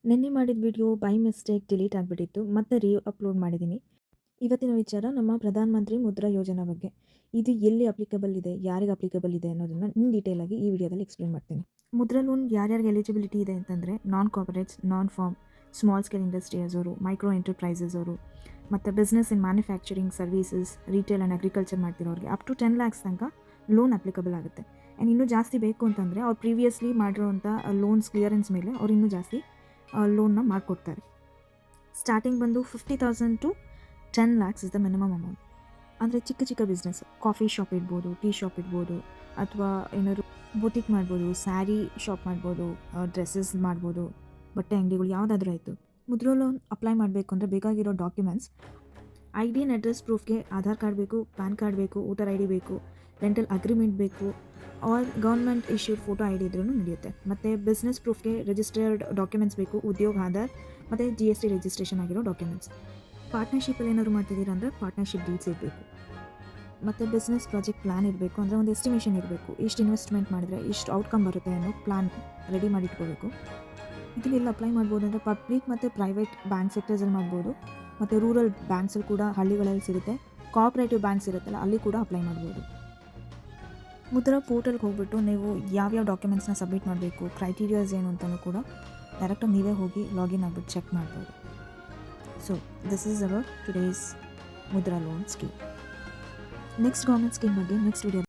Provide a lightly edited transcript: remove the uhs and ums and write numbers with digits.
ನಿನ್ನೆ ಮಾಡಿದ video by mistake delete ಆಗಿಬಿಟ್ಟಿತ್ತು. ಮತ್ತೆ ಅಪ್ಲೋಡ್ ಮಾಡಿದ್ದೀನಿ. ಇವತ್ತಿನ ವಿಚಾರ ನಮ್ಮ ಪ್ರಧಾನ ಮಂತ್ರಿ ಮುದ್ರಾ ಯೋಜನಾ ಬಗ್ಗೆ. ಇದು ಎಲ್ಲಿ ಅಪ್ಲಿಕಬಲ್ ಇದೆ, ಯಾರಿಗೆ ಅಪ್ಲಿಕಬಲ್ ಇದೆ ಅನ್ನೋದನ್ನು ಇನ್ ಡೀಟೇಲ್ ಆಗಿ ಈ ವಿಡಿಯೋದಲ್ಲಿ ಎಕ್ಸ್ಪ್ಲೇನ್ ಮಾಡ್ತೀನಿ. ಮುದ್ರಾ ಲೋನ್ ಯಾರ್ಯಾರಿಗೆ ಎಲಿಜಿಬಿಲಿಟಿ ಇದೆ ಅಂತಂದರೆ non corporates, non farm, small scale industries ಅವರು, ಮೈಕ್ರೋ ಎಂಟರ್ಪ್ರೈಸಸ್ ಅವರು, ಮತ್ತು business in manufacturing services, retail and agriculture ಮಾಡ್ತಿರೋರಿಗೆ ಅಪ್ ಟು 10 lakhs ತನಕ ಲೋನ್ ಅಪ್ಲಿಕಬಲ್ ಆಗುತ್ತೆ. ಆ್ಯಂಡ್ ಇನ್ನೂ ಜಾಸ್ತಿ ಬೇಕು ಅಂತಂದರೆ ಅವ್ರು ಪ್ರೀವಿಯಸ್ಲಿ ಮಾಡಿರೋಂಥ ಲೋನ್ಸ್ ಕ್ಲಿಯರೆನ್ಸ್ ಮೇಲೆ ಅವ್ರು ಇನ್ನೂ ಜಾಸ್ತಿ ಲೋನ್ನ ಮಾಡಿಕೊಡ್ತಾರೆ. ಸ್ಟಾರ್ಟಿಂಗ್ ಬಂದು 50,000 to 10 lakhs is the minimum amount. ಅಂದರೆ ಚಿಕ್ಕ ಚಿಕ್ಕ ಬಿಸ್ನೆಸ್, ಕಾಫಿ ಶಾಪ್ ಇಡ್ಬೋದು, ಟೀ ಶಾಪ್ ಇಡ್ಬೋದು, ಅಥವಾ ಏನಾದ್ರು ಬುಟಿಕ್ ಮಾಡ್ಬೋದು, ಸ್ಯಾರಿ ಶಾಪ್ ಮಾಡ್ಬೋದು, ಡ್ರೆಸ್ಸಸ್ ಮಾಡ್ಬೋದು, ಬಟ್ಟೆ ಅಂಗಡಿಗಳು ಯಾವುದಾದ್ರೂ ಆಯಿತು. ಮುದ್ರಾ ಲೋನ್ ಅಪ್ಲೈ ಮಾಡಬೇಕು ಅಂದರೆ ಬೇಕಾಗಿರೋ ಡಾಕ್ಯುಮೆಂಟ್ಸ್ ID ಆ್ಯಂಡ್ ಅಡ್ರೆಸ್ ಪ್ರೂಫ್ಗೆ ಆಧಾರ್ ಕಾರ್ಡ್ ಬೇಕು, ಪ್ಯಾನ್ ಕಾರ್ಡ್ ಬೇಕು, ವೋಟರ್ ID ಬೇಕು, ರೆಂಟಲ್ ಅಗ್ರಿಮೆಂಟ್ ಬೇಕು, or government issued photo ID ಇದ್ರೂ ನಡೆಯುತ್ತೆ. ಮತ್ತು ಬಿಸ್ನೆಸ್ ಪ್ರೂಫ್ಗೆ ರಿಜಿಸ್ಟರ್ಡ್ ಡಾಕ್ಯುಮೆಂಟ್ಸ್ ಬೇಕು, ಉದ್ಯೋಗ ಆಧಾರ್ ಮತ್ತು GST ರಿಜಿಸ್ಟ್ರೇಷನ್ ಆಗಿರೋ ಡಾಕ್ಯುಮೆಂಟ್ಸ್. ಪಾರ್ಟ್ನರ್ಶಿಪ್ಪಲ್ಲಿ ಏನಾದ್ರು ಮಾಡ್ತಿದ್ದೀರಾ ಅಂದರೆ ಪಾರ್ಟ್ನರ್ಶಿಪ್ ಡೀಲ್ಸ್ ಇರಬೇಕು. ಮತ್ತು ಬಿಸ್ನೆಸ್ ಪ್ರಾಜೆಕ್ಟ್ ಪ್ಲ್ಯಾನ್ ಇರಬೇಕು, ಅಂದರೆ ಒಂದು ಎಸ್ಟಿಮೇಷನ್ ಇರಬೇಕು. ಇಷ್ಟು ಇನ್ವೆಸ್ಟ್ಮೆಂಟ್ ಮಾಡಿದರೆ ಇಷ್ಟು ಔಟ್ಕಮ್ ಬರುತ್ತೆ ಅನ್ನೋ ಪ್ಲ್ಯಾನ್ ರೆಡಿ ಮಾಡಿ ಇಟ್ಕೋಬೇಕು. ಇದನ್ನೆಲ್ಲ ಅಪ್ಲೈ ಮಾಡ್ಬೋದು ಅಂದರೆ ಪಬ್ಲಿಕ್ ಮತ್ತು ಪ್ರೈವೇಟ್ ಬ್ಯಾಂಕ್ ಸೆಕ್ಟರ್ಸಲ್ಲಿ ಮಾಡ್ಬೋದು, ಮತ್ತು ರೂರಲ್ ಬ್ಯಾಂಕ್ಸಲ್ಲಿ ಕೂಡ ಹಳ್ಳಿಗಳಲ್ಲಿ ಸಿಗುತ್ತೆ. ಕೋಆಪ್ರೇಟಿವ್ ಬ್ಯಾಂಕ್ಸ್ ಇರುತ್ತಲ್ಲ ಅಲ್ಲಿ ಕೂಡ ಅಪ್ಲೈ ಮಾಡ್ಬೋದು. ಮುದ್ರಾ ಪೋರ್ಟಲ್ಗೆ ಹೋಗ್ಬಿಟ್ಟು ನೀವು ಯಾವ್ಯಾವ ಡಾಕ್ಯುಮೆಂಟ್ಸ್ನ ಸಬ್ಮಿಟ್ ಮಾಡಬೇಕು, ಕ್ರೈಟೀರಿಯಾಸ್ ಏನು ಅಂತಲೂ ಕೂಡ ಡೈರೆಕ್ಟಾಗಿ ನೀವೇ ಹೋಗಿ ಲಾಗಿನ್ ಆಗಿಬಿಟ್ಟು ಚೆಕ್ ಮಾಡ್ಬೋದು. So this is our today's Mudra loan scheme. Next government scheme ಬಗ್ಗೆ ನೆಕ್ಸ್ಟ್ ವಿಡಿಯೋ